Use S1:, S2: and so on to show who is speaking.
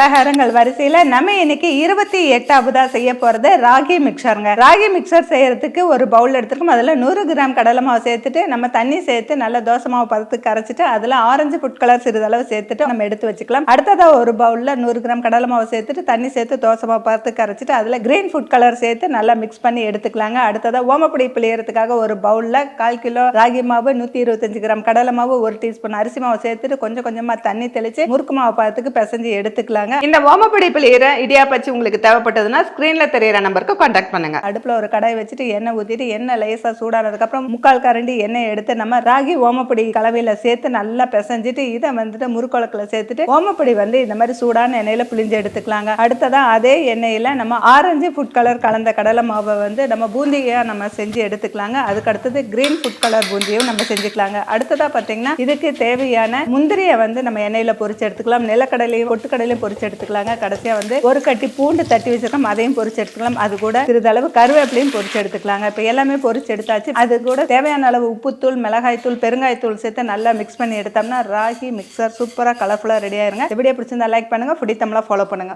S1: பலகாரங்கள் வரிசையில நம்ம இன்னைக்கு 28ஆவதா செய்ய போறது ராகி மிக்சருங்க. ராகி மிக்சர் செய்யறதுக்கு ஒரு பவுல் எடுத்துருக்கோம். அதுல 100 கிராம் கடலை மாவு சேர்த்துட்டு நம்ம தண்ணி சேர்த்து நல்லா தோசை மாவு பதத்துக்கு கரைச்சிட்டு அதுல ஆரஞ்சு ஃபுட் கலர் சிறிதளவு சேர்த்துட்டு நம்ம எடுத்து வச்சுக்கலாம். அடுத்ததா ஒரு பவுல்ல 100 கிராம் கடலை மாவு சேர்த்துட்டு தண்ணி சேர்த்து தோசை மாவு பதத்துக்கு கரைச்சிட்டு அதுல கிரீன் ஃபுட் கலர் சேர்த்து நல்லா மிக்ஸ் பண்ணி எடுத்துக்கலாங்க. அடுத்ததா ஓமப்பொடி பிழியறதுக்காக ஒரு பவுல்ல 1/4 கிலோ ராகி மாவு, 125 கிராம் கடலை மாவு, 1 டீஸ்பூன் அரிசி மாவு சேர்த்துட்டு கொஞ்சம் கொஞ்சமா தண்ணி தெளிச்சு முறுக்கு மாவு பதத்துக்கு பிசைஞ்சு எடுத்துக்கலாங்க.
S2: இந்த ஓமப்பொடி பிழியிற இடியாப்பச்சி உங்களுக்கு தேவைப்பட்டதுன்னா ஸ்கிரீன்ல தெரியற நம்பருக்கு கான்டாக்ட் பண்ணுங்க.
S1: அடுப்புல ஒரு கடாய் வச்சுட்டு எண்ணெய் ஊத்திட்டு எண்ணெய் லேசா சூடானதுக்கு அப்புறம் 3/4 கரண்டி எண்ணெய் எடுத்து நம்ம ராகி ஓமப்பொடி கலவையில சேர்த்து நல்லா பிசைஞ்சிட்டு இதை வந்துட்டு முறுக்குழக்குல சேர்த்துட்டு ஓமப்பொடி இந்த மாதிரி சூடான எண்ணெயில புளிஞ்சு எடுத்துக்கலாங்க. அடுத்ததா அதே எண்ணெயில நம்ம ஆரஞ்சு ஃபுட் கலர் கலந்த கடலை மாவை நம்ம பூந்தியா நம்ம செஞ்சு எடுத்துக்கலாங்க. அதுக்கு அடுத்தது கிரீன் ஃபுட் கலர் பூந்தியும் நம்ம செஞ்சுக்கலாங்க. அடுத்ததா பாத்தீங்கன்னா இதுக்கு தேவையான முந்திரியை நம்ம எண்ணெயில பொரிச்சு எடுத்துக்கலாம். நிலக்கடலையும் பொட்டுக்கடலையும் பொரிச்சு எடுத்துக்கலாங்க. கடைசியா ஒரு கட்டி பூண்டு தட்டி வச்சிருக்கோம், அதையும் பொரிச்சு எடுத்துக்கலாம். அது கூட சிறிதளவு கருவேப்பிலையும் பொரிச்சு எடுத்துக்கலாங்க. இப்ப எல்லாமே பொரிச்சு எடுத்தாச்சு. அது கூட தேவையான அளவு உப்புத்தூள், மிளகாய்த்தூள், பெருங்காயத்தூள் சேர்த்து நல்லா மிக்ஸ் பண்ணி எடுத்தோம்னா ராகி மிக்சர் சூப்பரா கலர்ஃபுல்லா ரெடி ஆயிருங்க. இந்த வீடியோ பிடிச்சிருந்தா லைக் பண்ணுங்க, ஃபுடி தமிழா ஃபாலோ பண்ணுங்க.